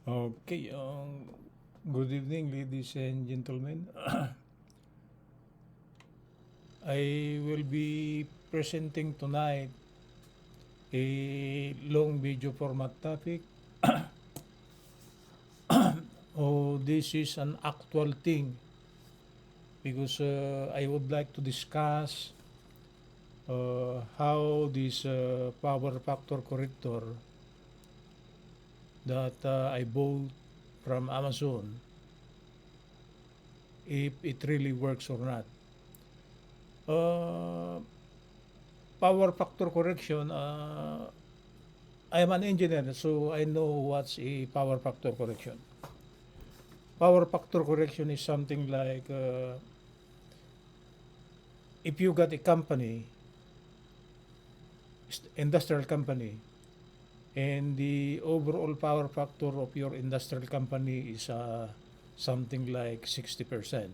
Okay, good evening, ladies and gentlemen. I will be presenting tonight a long video format topic. Oh, this is an actual thing because I would like to discuss how this power factor corrector that I bought from Amazon, if it really works or not. Uh, Power factor correction, I am an engineer, so I know what's a power factor correction. Power factor correction is something like if you got a company, industrial company, and the overall power factor of your industrial company is something like 60%.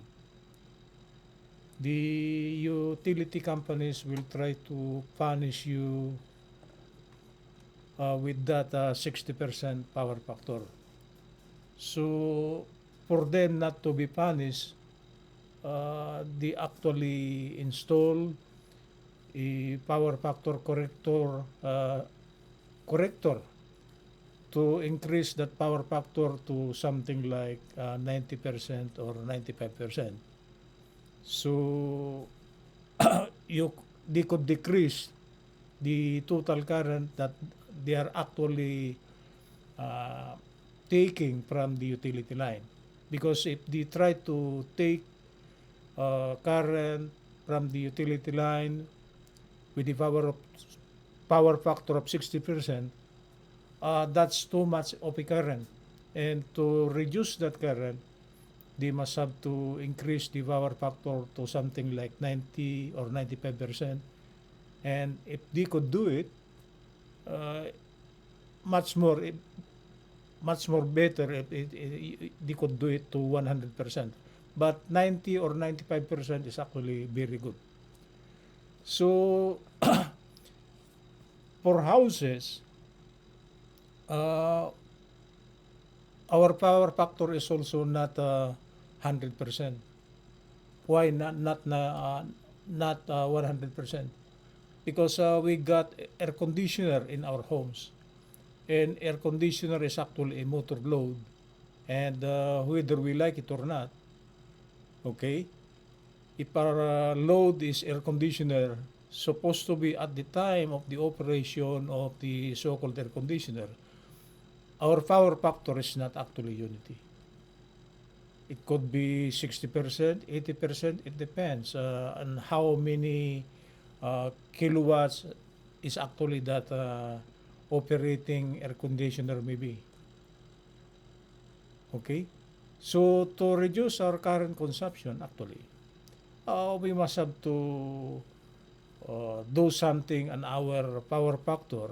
The utility companies will try to punish you with that 60% power factor. So, for them not to be punished, they actually install a power factor corrector to increase that power factor to something like 90% or 95%. So, you they could decrease the total current that they are actually uh, taking from the utility line. Because if they try to take current from the utility line with the power factor of 60%, that's too much of a current. And to reduce that current, they must have to increase the power factor to something like 90 or 95%. And if they could do it, uh, much more much more better if they could do it to 100%. But 90 or 95% is actually very good. So, for houses, uh, our power factor is also not 100%. Why not 100%? Because we got air conditioner in our homes, and air conditioner is actually a motor load, and whether we like it or not, okay, if our load is air conditioner, supposed to be at the time of the operation of the so-called air conditioner, our power factor is not actually unity. It could be 60%, 80%, it depends on how many kilowatts is actually that operating air conditioner may be. Okay? So, to reduce our current consumption, actually, we must have to do something on our power factor.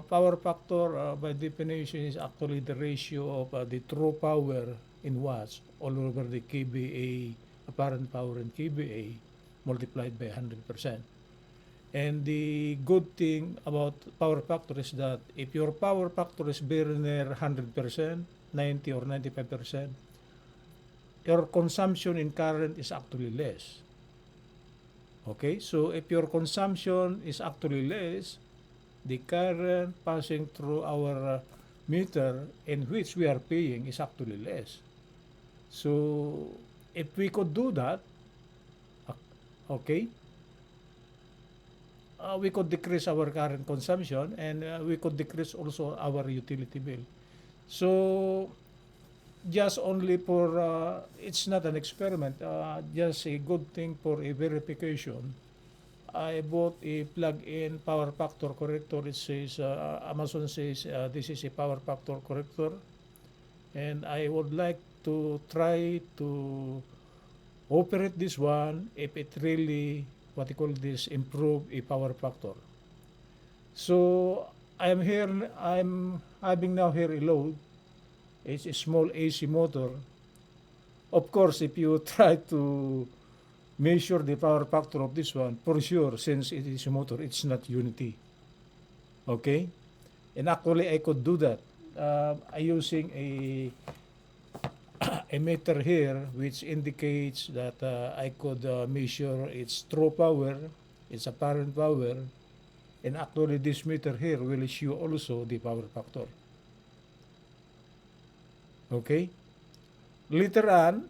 Power factor, by definition, is actually the ratio of the true power in watts all over the kVA, apparent power in kVA, multiplied by 100%. And the good thing about power factor is that if your power factor is very near 100%, 90 or 95%, your consumption in current is actually less. Okay, so if your consumption is actually less, the current passing through our meter in which we are paying is actually less. So, if we could do that, okay, we could decrease our current consumption, and we could decrease also our utility bill. So, just only for, it's not an experiment, just a good thing for a verification. I bought a plug-in power factor corrector. It says, Amazon says this is a power factor corrector. And I would like to try to operate this one if it really, what you call this, improve a power factor. So, I'm having now here a load. It's a small AC motor. Of course, if you try to measure the power factor of this one, for sure, since it is a motor, it's not unity. Okay? And actually, I could do that. using a meter here which indicates that I could measure its true power, its apparent power, and actually this meter here will show also the power factor. Okay? Later on,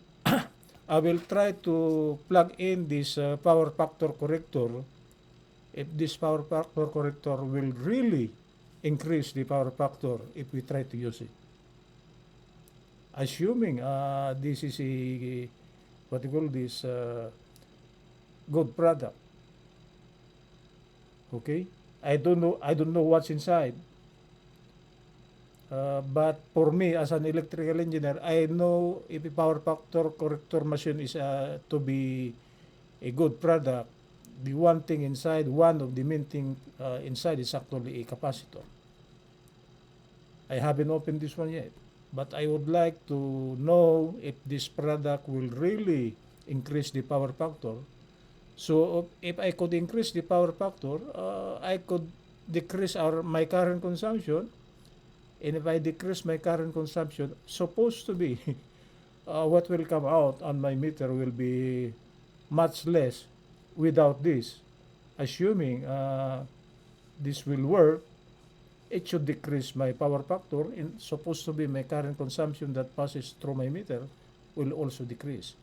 I will try to plug in this power factor corrector if this power factor corrector will really increase the power factor if we try to use it. Assuming this is a, what you call this, good product. Okay? I don't know what's inside. But for me, as an electrical engineer, I know if a power factor corrector machine is to be a good product, the one thing inside, one of the main thing inside is actually a capacitor. I haven't opened this one yet, but I would like to know if this product will really increase the power factor. So if I could increase the power factor, I could decrease my current consumption. And if I decrease my current consumption, supposed to be what will come out on my meter will be much less without this. Assuming this will work, it should decrease my power factor, and supposed to be my current consumption that passes through my meter will also decrease.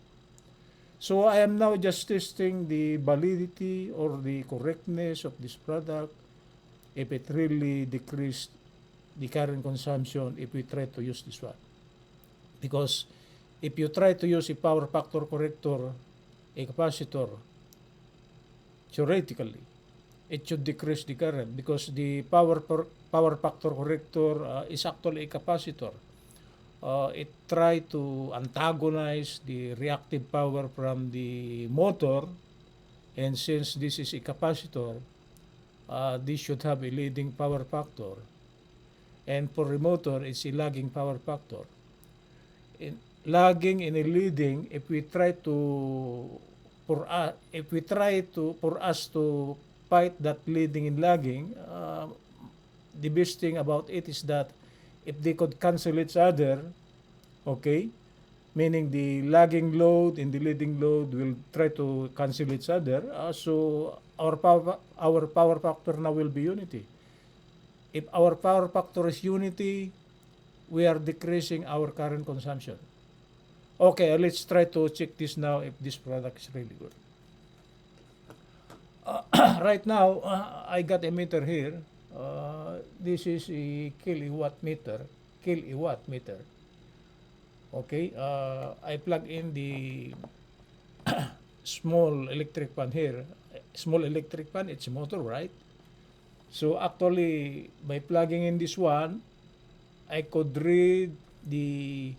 So I am now just testing the validity or the correctness of this product if it really decreased the current consumption if we try to use this one. Because if you try to use a power factor corrector, a capacitor, theoretically, it should decrease the current because the power factor corrector is actually a capacitor. It try to antagonize the reactive power from the motor, and since this is a capacitor, this should have a leading power factor. And for a motor, it's a lagging power factor. Lagging and a leading, if we try to for us to fight that leading and lagging, the best thing about it is that if they could cancel each other, okay, meaning the lagging load and the leading load will try to cancel each other, so our power factor now will be unity. If our power factor is unity, we are decreasing our current consumption. Okay, let's try to check this now if this product is really good. Right now, I got a meter here. This is a kilowatt meter. Okay, I plug in the small electric fan here. Small electric fan, it's a motor, right? So actually, by plugging in this one, I could read the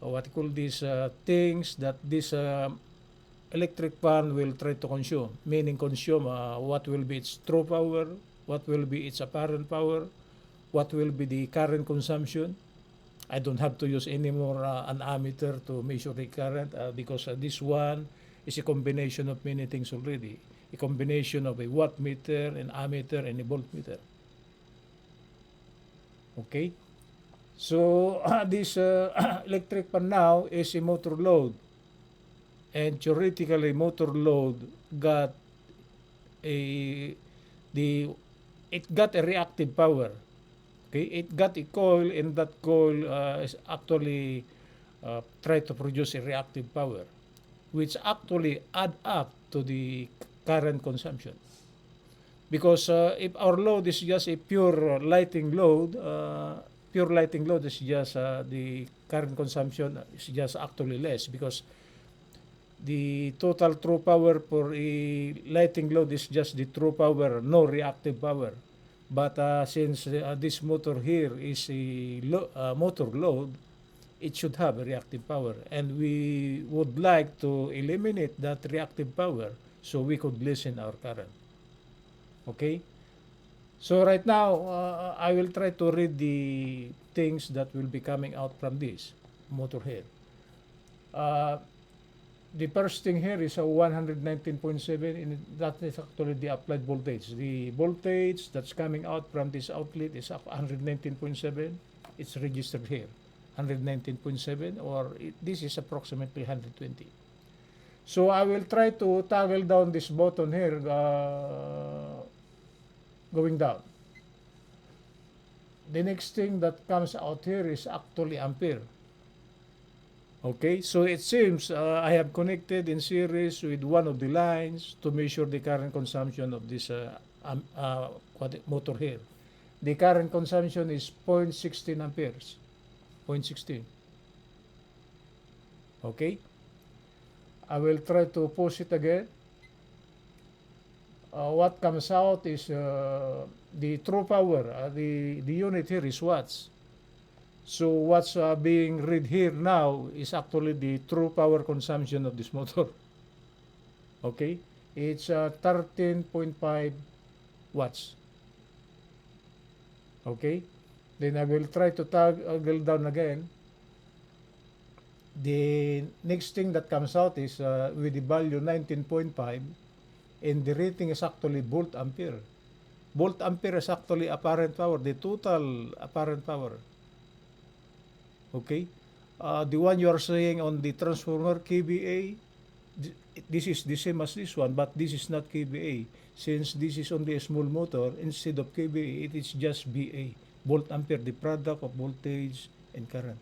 what you call these things that this electric fan will try to consume, meaning consume what will be its true power, what will be its apparent power, what will be the current consumption. I don't have to use anymore an ammeter to measure the current because this one is a combination of many things already. A combination of a watt meter, an ammeter, and a voltmeter. Okay? So, this electric fan now is a motor load. And theoretically, motor load got it got a reactive power. Okay? It got a coil, and that coil is actually try to produce a reactive power, which actually add up to the current consumption. Because if our load is just a pure lighting load is just the current consumption is just actually less because the total true power for a lighting load is just the true power, no reactive power. But since this motor here is a motor load, it should have a reactive power. And we would like to eliminate that reactive power so we could lessen our current. Okay? So right now, I will try to read the things that will be coming out from this motor here. The first thing here is a 119.7, and that is actually the applied voltage. The voltage that's coming out from this outlet is 119.7. it's registered here, 119.7, or this is approximately 120. So I will try to toggle down this button here, going down. The next thing that comes out here is actually ampere. Okay, so it seems I have connected in series with one of the lines to measure the current consumption of this motor here. The current consumption is 0.16 amperes. 0.16. Okay, I will try to push it again. What comes out is the true power. The unit here is watts. So what's being read here now is actually the true power consumption of this motor. Okay, it's 13.5 watts. Okay, then I will try to toggle down again. The next thing that comes out is with the value 19.5, and the rating is actually volt ampere. Volt ampere is actually apparent power, the total apparent power. Okay, the one you are saying on the transformer kVA, this is the same as this one, but this is not kVA. Since this is only a small motor, instead of kVA, it is just VA, volt ampere, the product of voltage and current.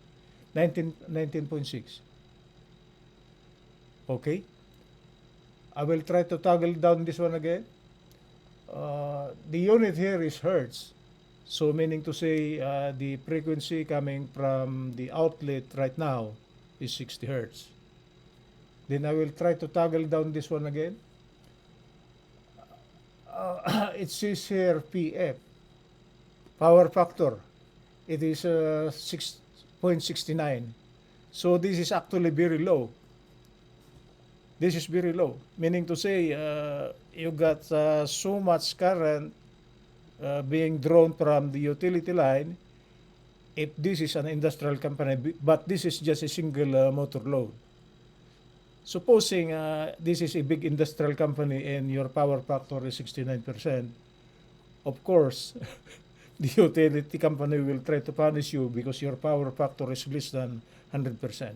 19.6. Okay, I will try to toggle down this one again. The unit here is hertz. So meaning to say the frequency coming from the outlet right now is 60 hertz. Then I will try to toggle down this one again. It says here PF, power factor. It is 6.69. So this is actually very low. This is very low. Meaning to say you got so much current being drawn from the utility line if this is an industrial company, but this is just a single motor load. Supposing this is a big industrial company and your power factor is 69%, of course, the utility company will try to punish you because your power factor is less than 100%.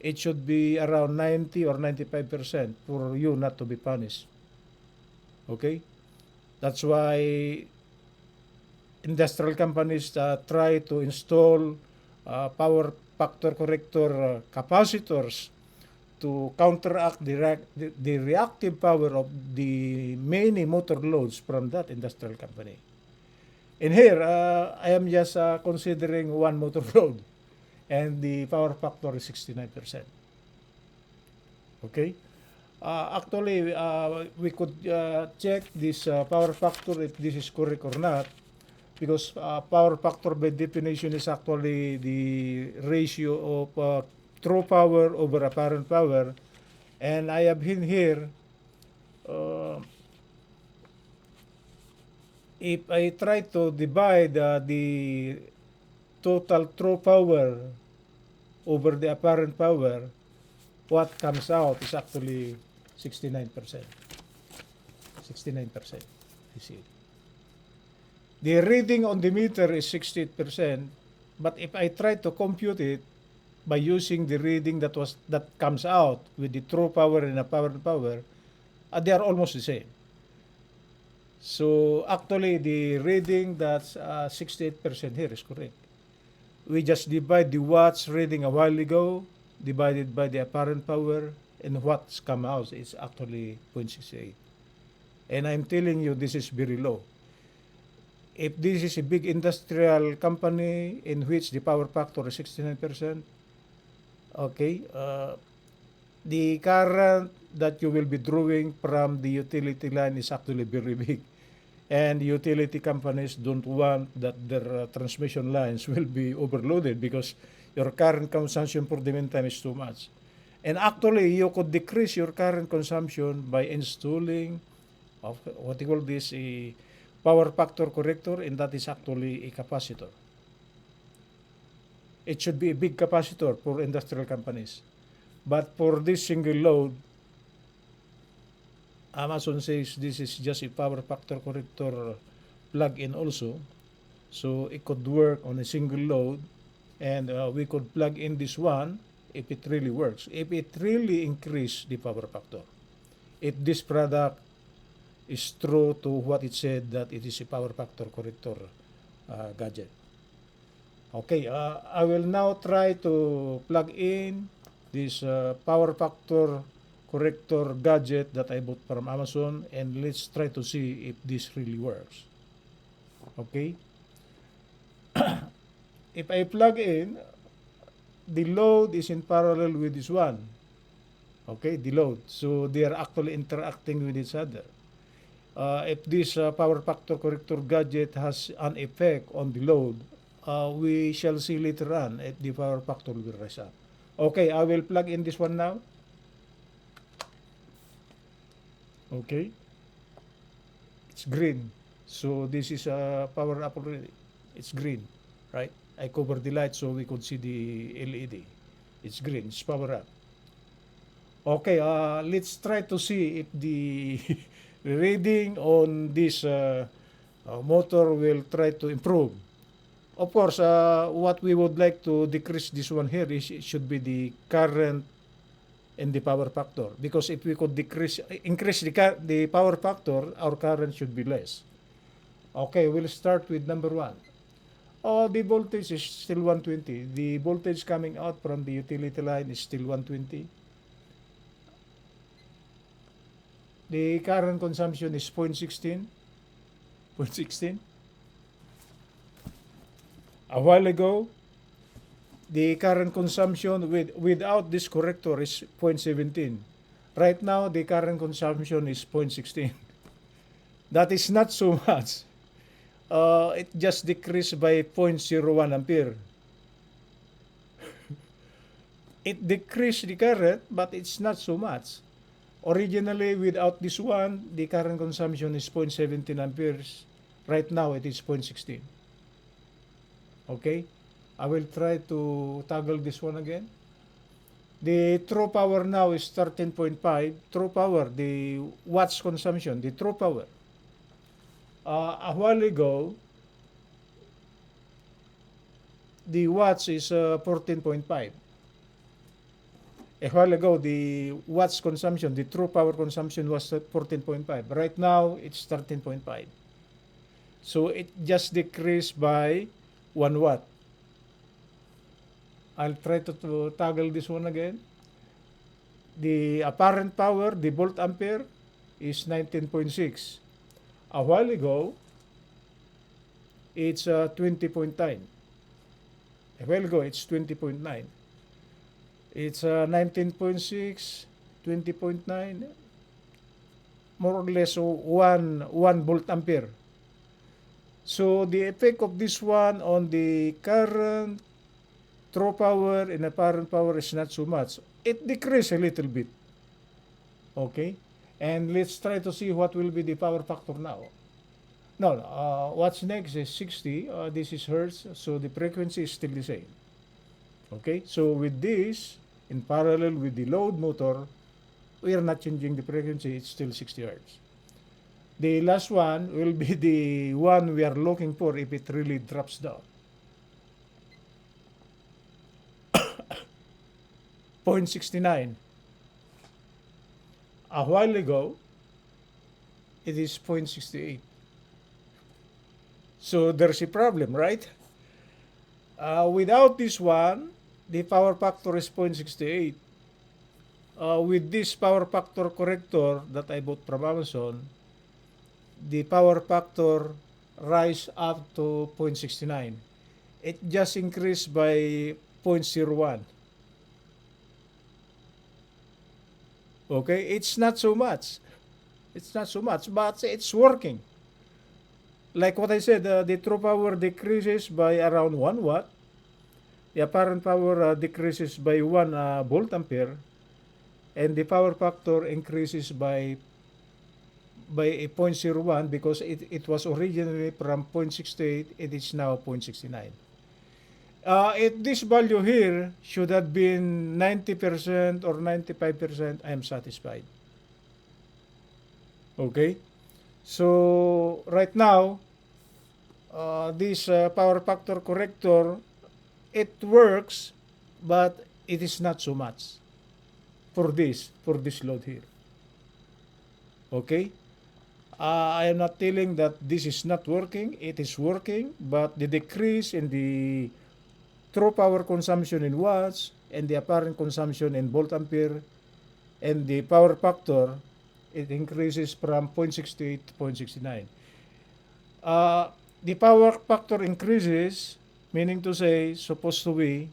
It should be around 90 or 95% for you not to be punished. Okay? That's why industrial companies try to install power factor corrector capacitors to counteract the reactive power of the many motor loads from that industrial company. And here, I am just considering one motor load, and the power factor is 69%. Okay? Actually, we could check this power factor if this is correct or not, because power factor by definition is actually the ratio of true power over apparent power. And I have in here, if I try to divide the total true power over the apparent power, what comes out is actually 69%. 69%, you see. The reading on the meter is 68%, but if I try to compute it by using the reading that comes out with the true power and apparent power, they are almost the same. So actually, the reading that's 68% here is correct. We just divide the watts reading a while ago, divided by the apparent power, and what's come out is actually 0.68. And I'm telling you, this is very low. If this is a big industrial company in which the power factor is 69%, okay, the current that you will be drawing from the utility line is actually very big. And utility companies don't want that their transmission lines will be overloaded because your current consumption for the meantime is too much. And actually, you could decrease your current consumption by installing what you call this, a power factor corrector, and that is actually a capacitor. It should be a big capacitor for industrial companies. But for this single load, Amazon says this is just a power factor corrector plug-in also. So it could work on a single load, and we could plug in this one if it really works. If it really increase the power factor. If this product is true to what it said that it is a power factor corrector gadget. Okay, I will now try to plug in this power factor corrector gadget that I bought from Amazon, and let's try to see if this really works. Okay, if I plug in, the load is in parallel with this one. Okay, the load. So they are actually interacting with each other. If this power factor corrector gadget has an effect on the load, we shall see later on if the power factor will rise up. Okay, I will plug in this one now. Okay, it's green. So this is power up already. It's green, right? I covered the light so we could see the LED. It's green. It's power up. Okay, let's try to see if the reading on this motor will try to improve. Of course, what we would like to decrease this one here is it should be the current and the power factor, because if we could increase the power factor, our current should be less. Okay, we'll start with number one. Oh, the voltage is still 120. The voltage coming out from the utility line is still 120. The current consumption is 0.16. 0.16. A while ago, the current consumption without this corrector is 0.17. Right now, the current consumption is 0.16. That is not so much. It just decreased by 0.01 ampere. It decreased the current, but it's not so much. Originally, without this one, the current consumption is 0.17 amperes. Right now, it is 0.16. Okay? I will try to toggle this one again. The true power now is 13.5. True power, the watts consumption, the true power. A while ago, the watts is 14.5. A while ago, the watts consumption, the true power consumption was 14.5. Right now, it's 13.5. So it just decreased by 1 watt. I'll try to toggle this one again. The apparent power, the volt ampere, is 19.6. A while ago, it's 20.9. A while ago, it's 20.9. It's 19.6, 20.9, more or less 1 volt ampere. So the effect of this one on the current, true power, and apparent power is not so much. It decreased a little bit. Okay? And let's try to see what will be the power factor now. No, what's next is 60. This is hertz, so the frequency is still the same. Okay? So with this, in parallel with the load motor, we are not changing the frequency. It's still 60 hertz. The last one will be the one we are looking for if it really drops down. 0.69. A while ago, it is 0.68. So there's a problem, right? Without this one, the power factor is 0.68. With this power factor corrector that I bought from Amazon, the power factor rise up to 0.69. It just increased by 0.01. Okay, it's not so much. It's not so much, but it's working. Like what I said, the true power decreases by around 1 watt. The apparent power decreases by 1 volt ampere. And the power factor increases by a 0.01 because it was originally from 0.68, it is now 0.69. If this value here should have been 90% or 95%, I am satisfied. Okay? So, right now, this power factor corrector, it works, but it is not so much for this load here. Okay? I am not telling that this is not working. It is working, but the decrease in the true power consumption in watts and the apparent consumption in volt ampere and the power factor, it increases from 0.68 to 0.69. The power factor increases, meaning to say, supposed to be,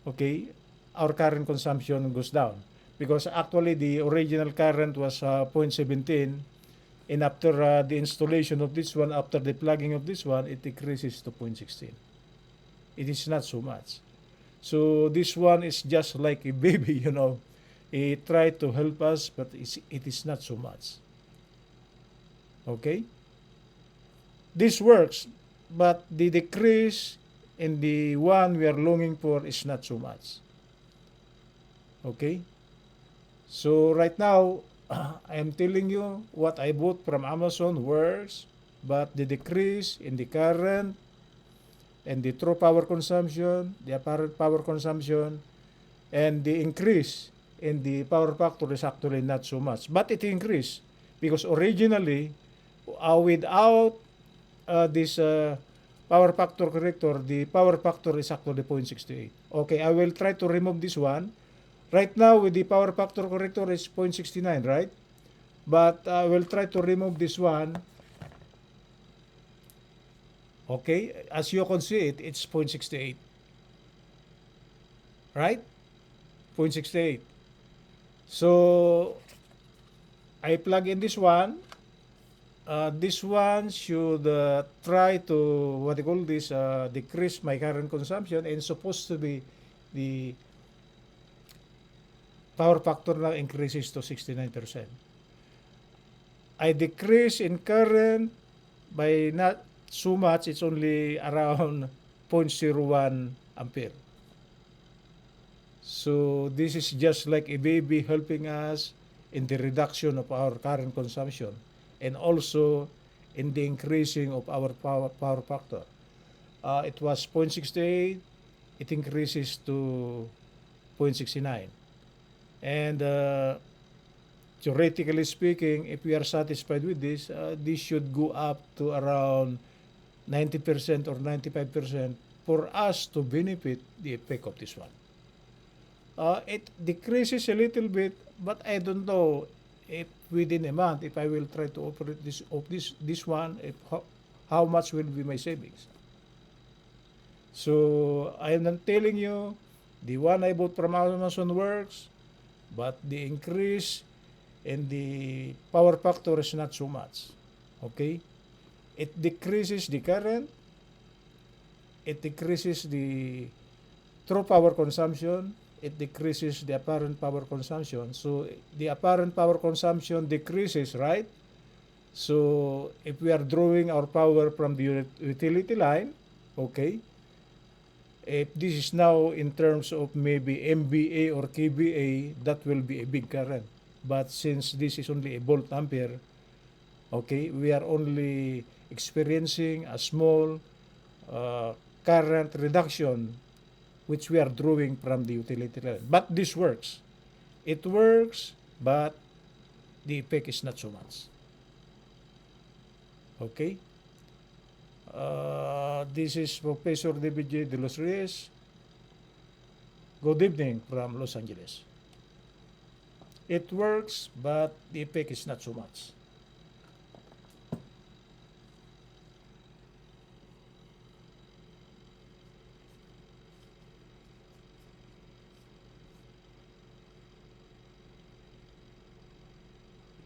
okay, our current consumption goes down. Because actually the original current was 0.17, and after the installation of this one, after the plugging of this one, it decreases to 0.16. It is not so much. So this one is just like a baby, you know. It tried to help us, but it is not so much. Okay? This works, but the decrease in the one we are longing for is not so much. Okay? So right now, I am telling you what I bought from Amazon works, but the decrease in the current and the true power consumption, the apparent power consumption, and the increase in the power factor is actually not so much. But it increased because originally, without this power factor corrector, the power factor is actually 0.68. Okay, I will try to remove this one. Right now, with the power factor corrector is 0.69, right? But I will try to remove this one. Okay, as you can see it, it's 0.68. Right? 0.68. So, I plug in this one. This one should try to, what you call this, decrease my current consumption, and supposed to be the power factor now increases to 69%. I decrease in current by not so much, it's only around 0.01 ampere. So this is just like a baby helping us in the reduction of our current consumption and also in the increasing of our power factor. It was 0.68, it increases to 0.69. And theoretically speaking, if we are satisfied with this, this should go up to around 90% or 95% for us to benefit the effect of this one. It decreases a little bit, but I don't know if within a month, if I will try to operate this one, if how much will be my savings. So I am not telling you the one I bought from Amazon works, but the increase in the power factor is not so much. Okay? It decreases the current, it decreases the true power consumption, it decreases the apparent power consumption. So the apparent power consumption decreases, right? So if we are drawing our power from the utility line, okay, if this is now in terms of maybe MVA or KVA, that will be a big current. But since this is only a volt ampere, okay, we are only experiencing a small current reduction which we are drawing from the utility line. But this works. It works, but the effect is not so much. Okay? This is Professor David J. De Los Reyes. Good evening from Los Angeles. It works, but the effect is not so much.